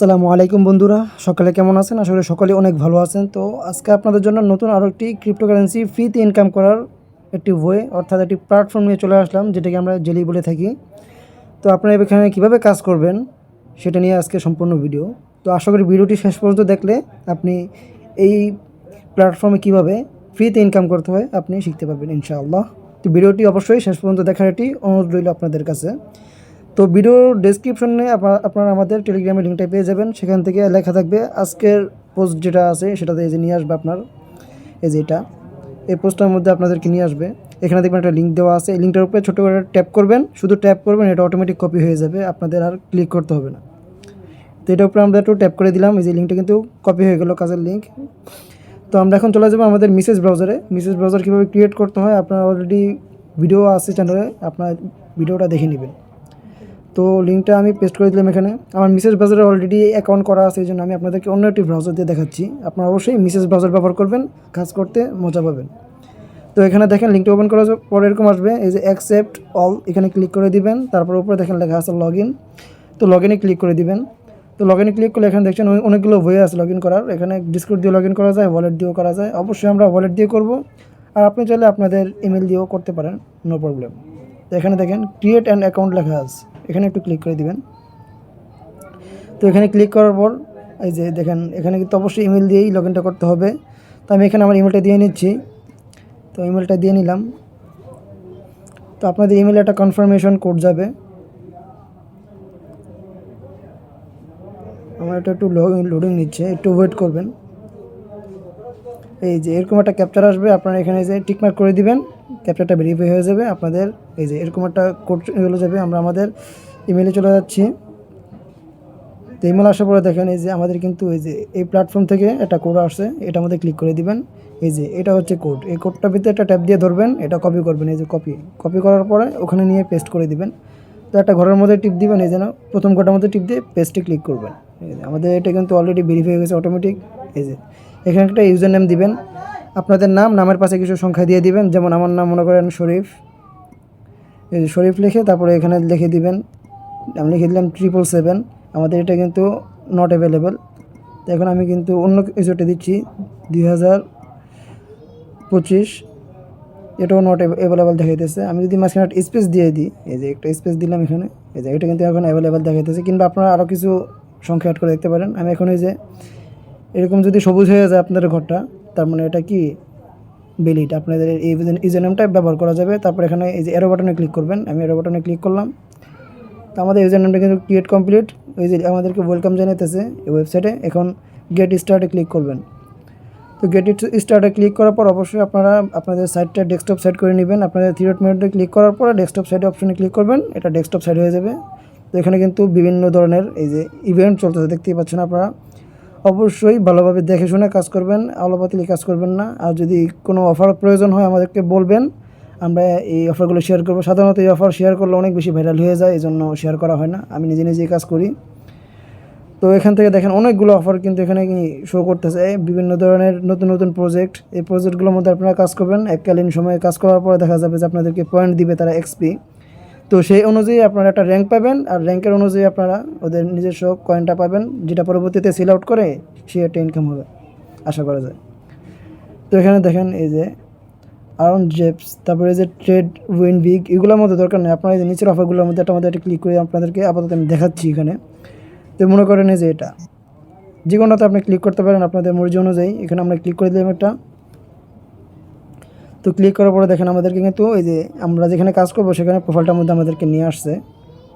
আসসালামু আলাইকুম বন্ধুরা, সকালে কেমন আছেন? আসলে সকলে অনেক ভালো আছেন। তো আজকে আপনাদের জন্য নতুন আরও একটি ক্রিপ্টোকারেন্সি ফ্রিতে ইনকাম করার একটি ওয়ে অর্থাৎ একটি প্ল্যাটফর্ম নিয়ে চলে আসলাম, যেটাকে আমরা জেলি বলে থাকি। তো আপনারা এখানে কীভাবে কাজ করবেন সেটা নিয়ে আজকে সম্পূর্ণ ভিডিও। তো আশা করি ভিডিওটি শেষ পর্যন্ত দেখলে আপনি এই প্ল্যাটফর্মে কীভাবে ফ্রিতে ইনকাম করতে হয় আপনি শিখতে পারবেন ইনশাআল্লাহ। তো ভিডিওটি অবশ্যই শেষ পর্যন্ত দেখার একটি অনুরোধ রইল আপনাদের কাছে। তো ভিডিওর ডেসক্রিপশনে আপনারা আমাদের টেলিগ্রামের লিঙ্কটা পেয়ে যাবেন। সেখান থেকে লেখা থাকবে আজকের পোস্ট যেটা আছে সেটাতে এই যে নিয়ে আসবে আপনার এই যে এটা, এই পোস্টটার মধ্যে আপনাদেরকে নিয়ে আসবে। এখানে দেখবেন একটা লিঙ্ক দেওয়া আছে, এই লিঙ্কটার উপরে ছোটো করে ট্যাপ করবেন, শুধু ট্যাপ করবেন, এটা অটোমেটিক কপি হয়ে যাবে, আপনাদের আর ক্লিক করতে হবে না। তো এটার উপরে আমরা একটু ট্যাপ করে দিলাম, এই যে লিঙ্কটা কিন্তু কপি হয়ে গেল, কাজের লিঙ্ক। তো আমরা এখন চলে যাবো আমাদের মিসেস ব্রাউজারে। মিসেস ব্রাউজার কীভাবে ক্রিয়েট করতে হয় আপনার অলরেডি ভিডিও আছে চ্যানেলে, আপনার ভিডিওটা দেখে নেবেন। তো লিঙ্কটা আমি পেস্ট করে দিলাম এখানে। আমার মিসেস ব্রাউজারে অলরেডি অ্যাকাউন্ট করা আছে, এই জন্য আমি আপনাদেরকে অন্য একটি ব্রাউজার দিয়ে দেখাচ্ছি। আপনারা অবশ্যই মিসেস ব্রাউজার ব্যবহার করবেন, কাজ করতে মজা পাবেন। তো এখানে দেখেন লিঙ্কটা ওপেন করার পরে এরকম আসবে, এই যে অ্যাকসেপ্ট অল, এখানে ক্লিক করে দিবেন। তারপর উপরে দেখেন লেখা আছে লগ ইন, তো লগ ইনে ক্লিক করে দিবেন। তো লগ ইনে ক্লিক করলে এখানে দেখছেন অনেকগুলো ওয়ে আছে লগ ইন করার। এখানে ডিসকর্ড দিয়ে লগ ইন করা যায়, ওয়ালেট দিয়েও করা যায়। অবশ্যই আমরা ওয়ালেট দিয়ে করব, আর আপনি চাইলে আপনাদের ইমেল দিয়েও করতে পারেন, নো প্রবলেম। তো এখানে দেখেন ক্রিয়েট অ্যান অ্যাকাউন্ট লেখা আছে, এখানে একটু ক্লিক করে দিবেন। তো এখানে ক্লিক করার পর এই যে দেখেন এখানে কিন্তু অবশ্যই ইমেল দিয়েই লগ ইনটা করতে হবে। তো আমি এখানে আমার ইমেলটা দিয়ে নিচ্ছি। তো ইমেলটা দিয়ে নিলাম। তো আপনাদের ইমেলে একটা কনফার্মেশন কোড যাবে, আমার এটা একটু লোডিং নিচ্ছে, একটু ওয়েট করবেন। এই যে এরকম একটা ক্যাপচার আসবে, আপনারা এখানে যে টিকমার্ক করে দিবেন, ক্যাপচারটা ভেরিফাই হয়ে যাবে আপনাদের। এই যে এরকম একটা কোড চলে যাবে, আমরা আমাদের ইমেলে চলে যাচ্ছি। তো ইমেল আসার পরে দেখেন এই যে আমাদের কিন্তু এই যে এই প্ল্যাটফর্ম থেকে একটা কোড আসছে, এটা আমাদের ক্লিক করে দিবেন। এই যে এটা হচ্ছে কোড, এই কোডটার ভিতরে একটা ট্যাপ দিয়ে ধরবেন, এটা কপি করবেন। এই যে কপি করার পরে ওখানে নিয়ে পেস্ট করে দিবেন। তো একটা ঘরের মধ্যে টিপ দিবেন, এই যেন প্রথম ঘরটার মধ্যে টিপ দিয়ে পেস্টে ক্লিক করবেন। এই যে আমাদের এটা কিন্তু অলরেডি ভেরিফাই হয়ে গেছে অটোমেটিক। এই যে এখানে একটা ইউজার নেম দিবেন, আপনাদের নামের পাশে কিছু সংখ্যা দিয়ে দিবেন। যেমন আমার নাম মনে করেন শরীফ, এই যে শরীফ লিখে তারপরে এখানে লিখে দিবেন, আমি লিখে দিলাম 777। আমাদের এটা কিন্তু নট অ্যাভেলেবেল। তো এখন আমি কিন্তু অন্য কিছুটা দিচ্ছি 2025, এটাও নট অ্যাভেলেবেল দেখাইতেছে। আমি যদি মাঝখানে একটা স্পেস দিয়ে দিই, এই যে একটা স্পেস দিলাম এখানে, এই যে এটা কিন্তু এখন অ্যাভেলেবেল দেখাইতেছে। কিংবা আপনারা আরও কিছু সংখ্যা অ্যাড করে দেখতে পারেন। আমি এখন এই যে এরকম যদি সবুজ হয়ে যায় আপনাদের ঘরটা, তার মানে এটা কি ভ্যালিড, আপনাদের এই ইউজার নেমটা ব্যবহার করা যাবে। তারপর এখানে এই যে এরো বাটনে ক্লিক করবেন, আমি এরো বাটনে ক্লিক করলাম। তো আমাদের ইউজার নেমটা কিন্তু ক্রিয়েট কমপ্লিট। এই যে আমাদেরকে ওয়েলকাম জানাইতেছে এই ওয়েবসাইটে। এখন গেট স্টার্টে ক্লিক করবেন। তো গেট স্টার্টে ক্লিক করার পর অবশ্যই আপনারা আপনাদের সাইটটা ডেস্কটপ সেট করে নেবেন। আপনাদের 3 মিনিটে ক্লিক করার পরে ডেস্কটপ সাইট অপশনে ক্লিক করবেন, এটা ডেস্কটপ সাইট হয়ে যাবে। তো এখানে কিন্তু বিভিন্ন ধরনের এই যে ইভেন্ট চলতেছে, দেখতেই পাচ্ছেন আপনারা। অবশ্যই ভালোভাবে দেখে শুনে কাজ করবেন, আলোপাতিলি কাজ করবেন না। আর যদি কোনো অফার প্রয়োজন হয় আমাদেরকে বলবেন, আমরা এই অফারগুলো শেয়ার করবো। সাধারণত এই অফার শেয়ার করলে অনেক বেশি ভাইরাল হয়ে যায়, এই জন্য শেয়ার করা হয় না, আমি নিজে নিজেই কাজ করি। তো এখান থেকে দেখেন অনেকগুলো অফার কিন্তু এখানে শো করতেছে, বিভিন্ন ধরনের নতুন নতুন প্রজেক্ট। এই প্রজেক্টগুলোর মধ্যে আপনারা কাজ করবেন, এককালীন সময়ে কাজ করার পরে দেখা যাবে যে আপনাদেরকে পয়েন্ট দিবে তারা এক্সপি। তো সেই অনুযায়ী আপনারা একটা র্যাঙ্ক পাবেন, আর র্যাঙ্কের অনুযায়ী আপনারা ওদের নিজস্ব কয়েনটা পাবেন, যেটা পরবর্তীতে সেল আউট করে সে একটা ইনকাম হবে আশা করা যায়। তো এখানে দেখেন এই যে আরন জেপস, তারপরে যে ট্রেড উইন বিগ, এগুলোর মধ্যে দরকার নেই। আপনারা এই যে নিচের অফারগুলোর মধ্যে একটা ক্লিক করে আপনাদেরকে আপাতত আমি দেখাচ্ছি এখানে। তো মনে করেন এই যে এটা যে কোনোটাতে আপনি ক্লিক করতে পারেন আপনাদের মর্জি অনুযায়ী। এখানে আমরা ক্লিক করে দিলাম একটা। তো ক্লিক করার পরে দেখেন আমাদেরকে কিন্তু এই যে আমরা যেখানে কাজ করবো সেখানে প্রোফাইলটার মধ্যে আমাদেরকে নিয়ে আসছে।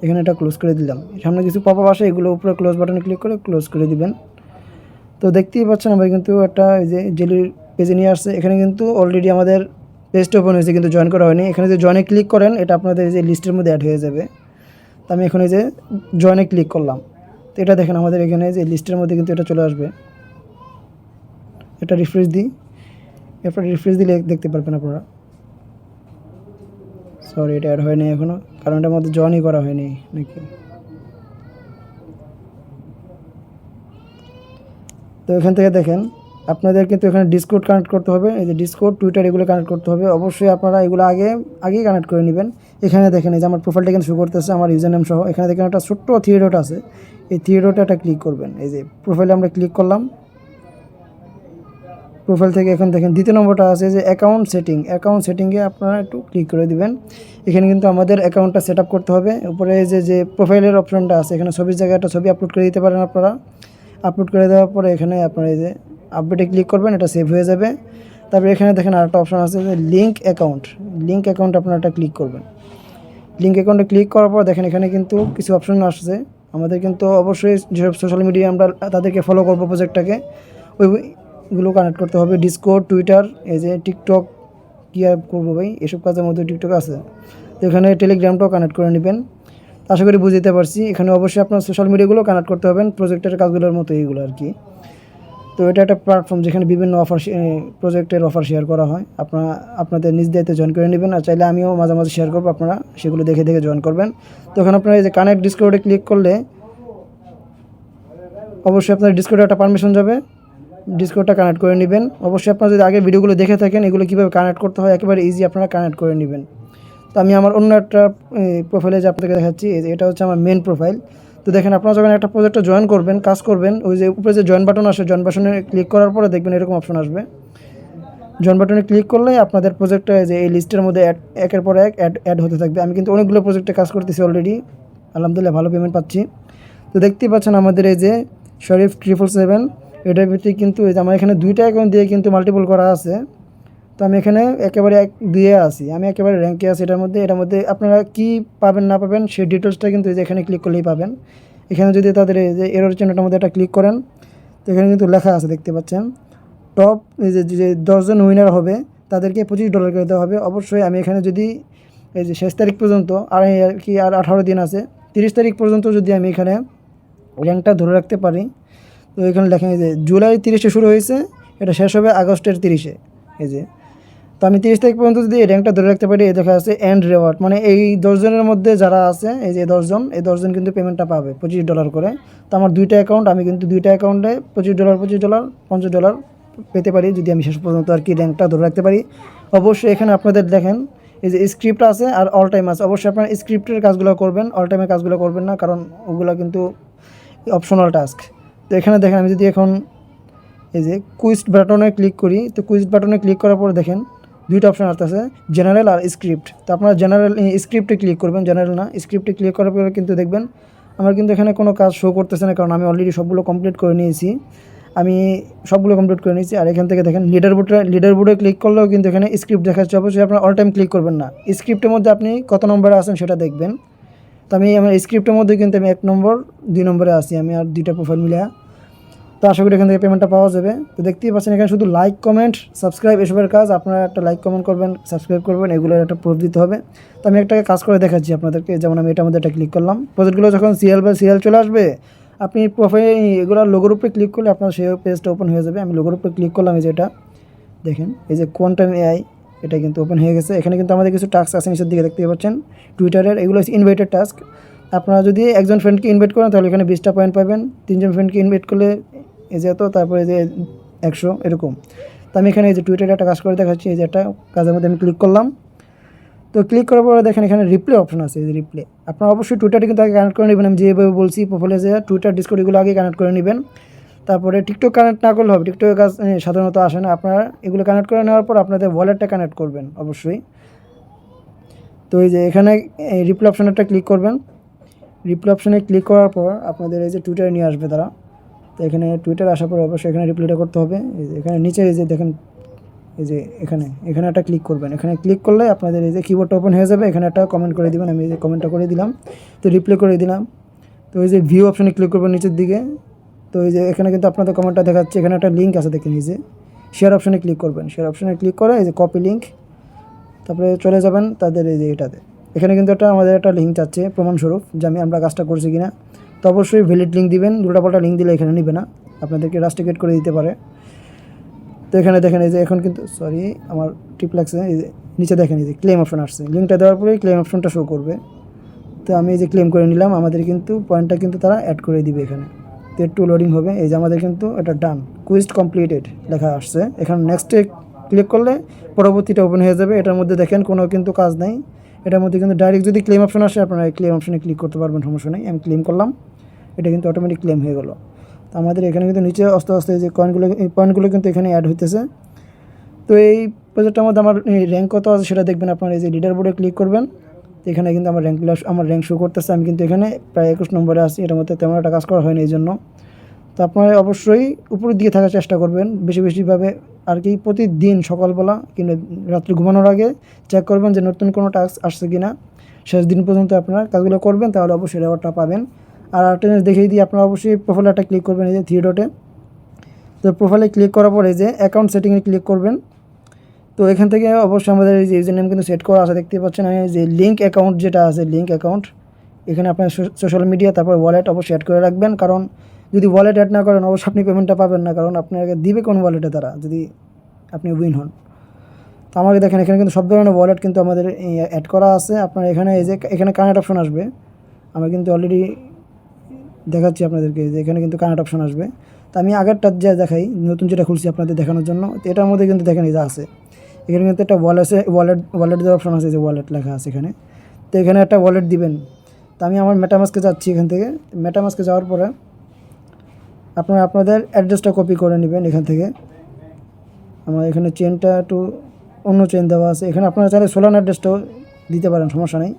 এখানে এটা ক্লোজ করে দিলাম। সামনে কিছু পপ আপ আসে, এগুলো উপরে ক্লোজ বাটনে ক্লিক করে ক্লোজ করে দিবেন। তো দেখতেই পাচ্ছেন আমরা কিন্তু একটা এই যে জেলির পেজে নিয়ে আসছে। এখানে কিন্তু অলরেডি আমাদের পেজটা ওপেন হয়েছে, কিন্তু জয়েন করা হয়নি। এখানে যে জয়েনে ক্লিক করেন, এটা আপনাদের এই যে লিস্টের মধ্যে অ্যাড হয়ে যাবে। তো আমি এখন এই যে জয়েনে ক্লিক করলাম। তো এটা দেখেন আমাদের এখানে যে লিস্টের মধ্যে কিন্তু এটা চলে আসবে। এটা রিফ্রেশ দিই, এরপর রিফ্রেশ দিলে দেখতে পারবেন আপনারা। সরি, এটা অ্যাড হয়নি এখনও, কারণ এটার মধ্যে জয়েনই করা হয়নি নাকি। তো এখান থেকে দেখেন আপনাদের কিন্তু এখানে ডিসকর্ড কানেক্ট করতে হবে, এই যে ডিসকর্ড, টুইটার এগুলো কানেক্ট করতে হবে। অবশ্যই আপনারা এগুলো আগেই কানেক্ট করে নেবেন। এখানে দেখেন এই যে আমার প্রোফাইলটা এখানে শো করতেছে, আমার ইউজার নেম সহ। এখানে দেখেন একটা ছোট্ট থ্রি ডট আছে, এই থ্রি ডটে একটা ক্লিক করবেন। এই যে প্রোফাইলে আমরা ক্লিক করলাম, প্রোফাইল থেকে এখন দেখেন দ্বিতীয় নম্বরটা আছে যে অ্যাকাউন্ট সেটিংয়ে আপনারা একটু ক্লিক করে দিবেন। এখানে কিন্তু আমাদের অ্যাকাউন্টটা সেট আপ করতে হবে। উপরে যে প্রোফাইলের অপশনটা আছে, এখানে ছবির জায়গায় একটা ছবি আপলোড করে দিতে পারেন আপনারা। আপলোড করে দেওয়ার পরে এখানে আপনারা এই যে আপডেটে ক্লিক করবেন, এটা সেভ হয়ে যাবে। তারপরে এখানে দেখেন আরেকটা অপশন আছে যে লিঙ্ক অ্যাকাউন্ট আপনারা একটা ক্লিক করবেন। লিঙ্ক অ্যাকাউন্টে ক্লিক করার পর দেখেন এখানে কিন্তু কিছু অপশন আসছে। আমাদের কিন্তু অবশ্যই যেসব সোশ্যাল মিডিয়া আমরা তাদেরকে ফলো করবো, প্রজেক্টটাকে ওইগুলো কানেক্ট করতে হবে। ডিসকর্ড, টুইটার, এই যে টিকটক কী আর করবো ভাই, এসব কাজের মধ্যে টিকটক আছে। তো এখানে টেলিগ্রামটাও কানেক্ট করে নেবেন। আশা করি বুঝতে পারছি। এখানে অবশ্যই আপনার সোশ্যাল মিডিয়াগুলো কানেক্ট করতে হবেন, প্রজেক্টের কাজগুলোর মতো এইগুলো আর কি। তো এটা একটা প্ল্যাটফর্ম যেখানে বিভিন্ন প্রজেক্টের অফার শেয়ার করা হয়। আপনাদের নিজ দায়িত্বে জয়েন করে নেবেন, আর চাইলে আমিও মাঝে মাঝে শেয়ার করবো, আপনারা সেগুলো দেখে জয়েন করবেন। তো এখন আপনারা এই যে কানেক্ট ডিসকর্ডে ক্লিক করলে অবশ্যই আপনার ডিসকর্ডে একটা পারমিশন যাবে, ডিসকর্ডটা কানেক্ট করে নেবেন। অবশ্যই আপনারা যদি আগের ভিডিওগুলো দেখে থাকেন, এগুলো কীভাবে কানেক্ট করতে হয় একেবারে ইজি, আপনারা কানেক্ট করে নেবেন। তো আমি আমার অন্য একটা প্রোফাইলে যে আপনাদেরকে দেখাচ্ছি, এটা হচ্ছে আমার মেন প্রোফাইল। তো দেখেন আপনারা যখন একটা প্রজেক্টে জয়েন করবেন, কাজ করবেন, ওই যে উপরে যে জয়েন বাটন আসে, জয়েন বাটনে ক্লিক করার পরে দেখবেন এরকম অপশন আসবে। জয়েন বাটনে ক্লিক করলে আপনাদের প্রজেক্টটা যে এই লিস্টের মধ্যে একের পর এক অ্যাড হতে থাকবে। আমি কিন্তু অনেকগুলো প্রজেক্টে কাজ করতেছি অলরেডি, আলহামদুলিল্লাহ ভালো পেমেন্ট পাচ্ছি। তো দেখতেই পাচ্ছেন আমাদের এই যে শরীফ 777, এটার ভিতরে কিন্তু এই যে আমার এখানে 2টা অ্যাকাউন্ট দিয়ে কিন্তু মাল্টিপল করা আছে। তো আমি এখানে একেবারে 2-এ আছি, আমি একেবারে র্যাঙ্কে আছি এটার মধ্যে আপনারা কি পাবেন না পাবেন সেই ডিটেলসটা কিন্তু এই যে এখানে ক্লিক করলেই পাবেন। এখানে যদি তাদের এই যে এরর চিহ্নটার মধ্যে একটা ক্লিক করেন, তো এখানে কিন্তু লেখা আছে দেখতে পাচ্ছেন, টপ এই যে 10 জন উইনার হবে তাদেরকে $25 করে দেওয়া হবে। অবশ্যই আমি এখানে যদি এই যে শেষ তারিখ পর্যন্ত আর 18 দিন আছে, 30 তারিখ পর্যন্ত যদি আমি এখানে র্যাঙ্কটা ধরে রাখতে পারি, তো এখানে লেখা যে জুলাই 30-এ শুরু হয়েছে, এটা শেষ হবে আগস্টের 30-এ। এই যে তো আমি 30 তারিখ পর্যন্ত যদি এই র্যাঙ্কটা ধরে রাখতে পারি, এই দেখা আছে এন্ড রেওয়ার্ড, মানে এই 10 জনের মধ্যে যারা আছে, এই যে 10 জন, এই 10 জন কিন্তু পেমেন্টটা পাবে $25 করে। তো আমার 2টা অ্যাকাউন্ট, আমি কিন্তু 2টা অ্যাকাউন্টে $25 $50 পেতে পারি যদি আমি শেষ পর্যন্ত আর কি র্যাঙ্কটা ধরে রাখতে পারি। অবশ্যই এখানে আপনাদের দেখেন এই যে স্ক্রিপ্ট আছে আর অল টাইম আছে। অবশ্যই আপনারা স্ক্রিপ্টের কাজগুলো করবেন, অল টাইমের কাজগুলো করবেন না, কারণ ওগুলো কিন্তু অপশনাল টাস্ক। তো এখানে দেখেন আমি যদি এখন এই যে কুইজ বাটনে ক্লিক করি, তো কুইজ বাটনে ক্লিক করার পর দেখেন 2টা অপশন আসতেছে, জেনারেল আর স্ক্রিপ্ট। তো আপনারা জেনারেল স্ক্রিপ্টে ক্লিক করবেন, জেনারেল না, স্ক্রিপ্টে ক্লিক করার পরে কিন্তু দেখবেন আমার কিন্তু এখানে কোনো কাজ শো করতেছে না, কারণ আমি অলরেডি সবগুলো কমপ্লিট করে নিয়েছি। আর এখান থেকে দেখেন লিডার বোর্ডে ক্লিক করলেও কিন্তু এখানে স্ক্রিপ্ট দেখাচ্ছে। অবশ্যই আপনার অল টাইম ক্লিক করবেন না, স্ক্রিপ্টের মধ্যে আপনি কত নম্বরে আছেন সেটা দেখবেন। তো আমি আমার স্ক্রিপ্টের মধ্যে কিন্তু আমি 1 নম্বর 2 নম্বরে আছি, আমি আর 2টা প্রোফাইল মিলে। তো আশা করি এখান থেকে পেমেন্টটা পাওয়া যাবে। তো দেখতেই পাচ্ছেন এখানে শুধু লাইক, কমেন্ট, সাবস্ক্রাইব এসবের কাজ। আপনারা একটা লাইক, কমেন্ট করবেন, সাবস্ক্রাইব করবেন, এগুলোর একটা প্রুফ দিতে হবে। তো আমি একটা কাজ করে দেখাচ্ছি আপনাদেরকে, যেমন আমি এটার মধ্যে একটা ক্লিক করলাম, প্রজেক্টগুলো যখন সিরিয়াল চলে আসবে, আপনি প্রোফাইল এগুলোর লোগোর উপরে ক্লিক করলে আপনার সেই পেজটা ওপেন হয়ে যাবে। আমি লোগোর উপরে ক্লিক করলাম, এই যে এটা দেখেন, এই যে কোয়ান্টাম এআই, এটা কিন্তু ওপেন হয়ে গেছে। এখানে কিন্তু আমাদের কিছু টাস্ক আছে নিচের দিকে দেখতে পাচ্ছেন টুইটারের, এগুলো হচ্ছে ইনভাইটেড টাস্ক। আপনারা যদি একজন ফ্রেন্ডকে ইনভাইট করেন তাহলে এখানে 20টা পয়েন্ট পাবেন, 3জন ফ্রেন্ডকে ইনভাইট করলে এই যে এত, তারপরে যে 100 এরকম। তো আমি এখানে এই যে টুইটারে একটা কাজ করে দেখাচ্ছি, এই যে একটা কাজের মধ্যে আমি ক্লিক করলাম। তো ক্লিক করার পরে দেখেন এখানে রিপ্লে অপশন আছে, এই যে রিপ্লে। আপনারা অবশ্যই টুইটারটি কিন্তু আগে কানেক্ট করে নেবেন, আমি যেভাবে বলছি প্রোফাইলে যে টুইটার, ডিসকর্ড এগুলো আগে কানেক্ট করে নেবেন। তারপরে টিকটক কানেক্ট না করলে হবে, টিকটকের কাজ সাধারণত আসে না। আপনারা এগুলো কানেক্ট করে নেওয়ার পর আপনাদের ওয়ালেটটা কানেক্ট করবেন অবশ্যই। তো এই যে এখানে রিপ্লে অপশানটা ক্লিক করবেন, রিপ্লে অপশানে ক্লিক করার পর আপনাদের এই যে টুইটারে নিয়ে আসবে তারা। তো এখানে টুইটার আসার পর অবশ্যই এখানে রিপ্লাইটা করতে হবে। এই যে এখানে নিচে এই যে দেখেন, এই যে এখানে একটা ক্লিক করবেন, এখানে ক্লিক করলে আপনাদের এই যে কিবোর্ডটা ওপেন হয়ে যাবে। এখানে একটা কমেন্ট করে দিবেন, আমি এই যে কমেন্টটা করে দিলাম, তো রিপ্লাই করে দিলাম। তো এই যে ভিউ অপশানে ক্লিক করবেন নিচের দিকে। তো এই যে এখানে কিন্তু আপনাদের কমেন্টটা দেখাচ্ছে, এখানে একটা লিঙ্ক আছে দেখেন, এই যে শেয়ার অপশানে ক্লিক করবেন, শেয়ার অপশানে ক্লিক করে এই যে কপি লিঙ্ক, তারপরে চলে যাবেন তাদের এই যে এটাতে। এখানে কিন্তু আমাদের একটা লিঙ্ক চাচ্ছে প্রমাণস্বরূপ যে আমরা কাজটা করছি কিনা। তো অবশ্যই ভ্যালিড লিঙ্ক দিবেন, উল্টাপাল্টা লিঙ্ক দিলে এখানে নেবে না, আপনাদেরকে রাস্টিকেট করে দিতে পারে। তো এখানে দেখেন এই যে এখন কিন্তু আমার টিপ লাগছে, এই যে নিচে দেখেন এই যে ক্লেম অপশন আসছে, লিঙ্কটা দেওয়ার পরেই ক্লেম অপশনটা শো করবে। তো আমি এই যে ক্লেম করে নিলাম, আমাদের কিন্তু পয়েন্টটা কিন্তু তারা অ্যাড করে দিবে এখানে। তো একটু লোডিং হবে, এই যে আমাদের কিন্তু এটা ডান। কুইজ কমপ্লিটেড লেখা আসছে। এখানে নেক্সটে ক্লিক করলে পরবর্তীটা ওপেন হয়ে যাবে। এটার মধ্যে দেখেন কোনো কিন্তু কাজ নেই, এটার মধ্যে কিন্তু ডাইরেক্ট যদি ক্লেম অপশন আসে আপনারা এই ক্লেম অপশনে ক্লিক করতে পারবেন, সমস্যা নেই। আমি ক্লেম করলাম, এটা কিন্তু অটোমেটিক ক্লেম হয়ে গেলো। তো আমাদের এখানে কিন্তু নিচে আস্তে আস্তে যে পয়েন্টগুলো কিন্তু এখানে অ্যাড হইতেছে। তো এই প্রজেক্টটার মধ্যে আমার র্যাঙ্ক কত আছে সেটা দেখবেন আপনারা এই যে লিডার বোর্ডে ক্লিক করবেন। তো এখানে কিন্তু আমার র্যাঙ্ক শো করতেছে। আমি কিন্তু এখানে প্রায় 21 নম্বরে আছি, এটার মধ্যে তেমন একটা কাজ করা হয়নি এই জন্য। তো আপনারা অবশ্যই উপরের দিকে থাকার চেষ্টা করবেন বেশিভাবে আর কি। প্রতিদিন সকালবেলা কিংবা রাত্রে ঘুমানোর আগে চেক করবেন যে নতুন কোনো টাস্ক আসছে কি না। শেষ দিন পর্যন্ত আপনারা কাজগুলো করবেন, তাহলে অবশ্যই রেওয়ার্ডটা পাবেন। আর একটা জিনিস দেখিয়ে দিই, আপনারা অবশ্যই প্রোফাইলে একটা ক্লিক করবেন এই যে 3 ডটে। তো প্রোফাইলে ক্লিক করার পরে যে অ্যাকাউন্ট সেটিংয়ে ক্লিক করবেন। তো এখান থেকে অবশ্যই আমাদের এই যে ইউজার নেম কিন্তু সেট করা আছে, দেখতে পাচ্ছেন। আমি যে লিঙ্ক অ্যাকাউন্ট যেটা আছে, লিঙ্ক অ্যাকাউন্ট, এখানে আপনার সোশ্যাল মিডিয়া তারপর ওয়ালেট অবশ্যই অ্যাড করে রাখবেন। কারণ যদি ওয়ালেট অ্যাড না করেন অবশ্যই আপনি পেমেন্টটা পাবেন না, কারণ আপনাকে দিবে কোন ওয়ালেটে তারা যদি আপনি উইন হন। তো আমাকে দেখেন এখানে কিন্তু সব ধরনের ওয়ালেট কিন্তু আমাদের অ্যাড করা আছে। আপনার এখানে এই যে এখানে কানেক্ট অপশন আসবে, আমরা কিন্তু অলরেডি দেখাচ্ছি আপনাদেরকে যে এখানে কিন্তু কানেক্ট অপশন আসবে। তো আমি আগেরটা যে দেখাই, নতুন যেটা খুলছি আপনাদের দেখানোর জন্য, তো এটার মধ্যে কিন্তু দেখেন এই যে আছে, এখানে কিন্তু একটা ওয়ালেট দেওয়ার অপশন আছে, যে ওয়ালেট লেখা আছে এখানে। তো এখানে একটা ওয়ালেট দিবেন। তো আমি আমার মেটামাস্কে যাচ্ছি, এখান থেকে মেটামাস্কে যাওয়ার পরে আপনারা আপনাদের অ্যাড্রেসটা কপি করে নেবেন এখান থেকে। আমার এখানে চেনটা একটু অন্য চেন দেওয়া আছে, এখানে আপনারা চাইলে সোলানা অ্যাড্রেসটাও দিতে পারেন, সমস্যা নেই।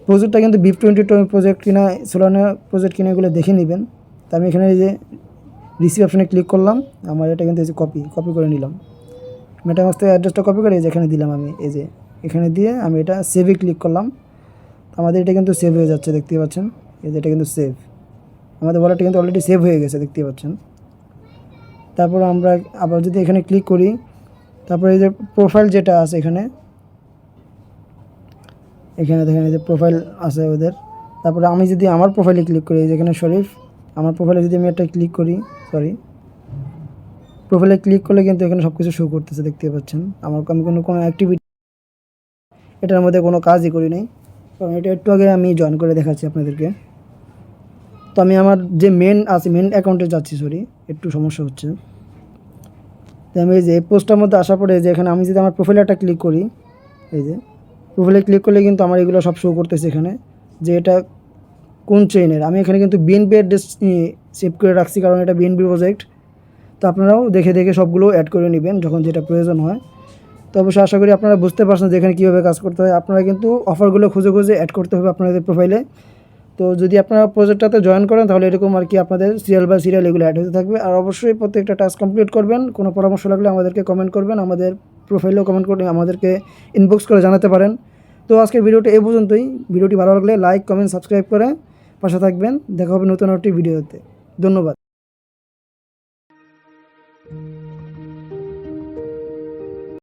প্রজেক্টটা কিন্তু BIP22 প্রজেক্ট কিনা সোলানা প্রজেক্ট কিনা এগুলো দেখে নেবেন। তো আমি এখানে এই যে রিসিভ অপশনে ক্লিক করলাম, আমার এটা কিন্তু এই যে কপি করে নিলাম। মেটামাস্ক থেকে অ্যাড্রেসটা কপি করে এই যে এখানে দিলাম আমি, এই যে এখানে দিয়ে আমি এটা সেভে ক্লিক করলাম। আমাদের এটা কিন্তু সেভ হয়ে যাচ্ছে, দেখতে পাচ্ছেন। এই যে এটা কিন্তু সেভ, আমাদের ওয়ালেটটা কিন্তু অলরেডি সেভ হয়ে গেছে, দেখতে পাচ্ছেন। তারপর আমরা আবার যদি এখানে ক্লিক করি, তারপরে এই যে প্রোফাইল যেটা আছে এখানে দেখেন এই যে প্রোফাইল আছে ওদের। তারপরে আমি যদি আমার প্রোফাইলে ক্লিক করি, যেখানে শরীফ, আমার প্রোফাইলে যদি আমি একটা ক্লিক করি, প্রোফাইলে ক্লিক করলে কিন্তু এখানে সব কিছু শো করতেছে, দেখতে পাচ্ছেন। আমি কোনো অ্যাক্টিভিটি এটার মধ্যে কোনো কাজই করি নাই, কারণ এটা একটু আগে আমি জয়েন করে দেখাচ্ছি আপনাদেরকে। তো আমি আমার যে মেন অ্যাকাউন্টে যাচ্ছি, একটু সমস্যা হচ্ছে। তো আমি এই যে পোস্টটার মধ্যে আসার পরে যে এখানে আমি যদি আমার প্রোফাইলে একটা ক্লিক করি, এই যে প্রোফাইলে ক্লিক করলে কিন্তু আমার এগুলো সব শো করতেছে এখানে, যে এটা কোন চেইনের। আমি এখানে কিন্তু বিএনপি অ্যাড্রেস সেভ করে রাখছি, কারণ এটা বিএনপি প্রজেক্ট। তো আপনারাও দেখে সবগুলো অ্যাড করে নেবেন যখন যেটা প্রয়োজন হয়। তো অবশ্যই আশা করি আপনারা বুঝতে পারছেন যে এখানে কীভাবে কাজ করতে হয়। আপনারা কিন্তু অফারগুলো খুঁজে অ্যাড করতে হবে আপনাদের প্রোফাইলে। তো যদি আপনারা প্রজেক্টটাতে জয়েন করেন তাহলে এরকম আর কি আপনাদের সিরিয়াল এগুলো অ্যাড হতে থাকবে। আর অবশ্যই প্রত্যেকটা টাস্ক কমপ্লিট করবেন। কোনো পরামর্শ লাগলে আমাদেরকে কমেন্ট করবেন, আমাদের প্রোফাইলেও কমেন্ট করে আমাদেরকে ইনবক্স করে জানাতে পারেন। তো আজকের ভিডিওটা এই পর্যন্তই। ভিডিওটি ভালো লাগলে লাইক, কমেন্ট, সাবস্ক্রাইব করে পাশে থাকবেন। দেখা হবে নতুন একটি ভিডিওতে। ধন্যবাদ।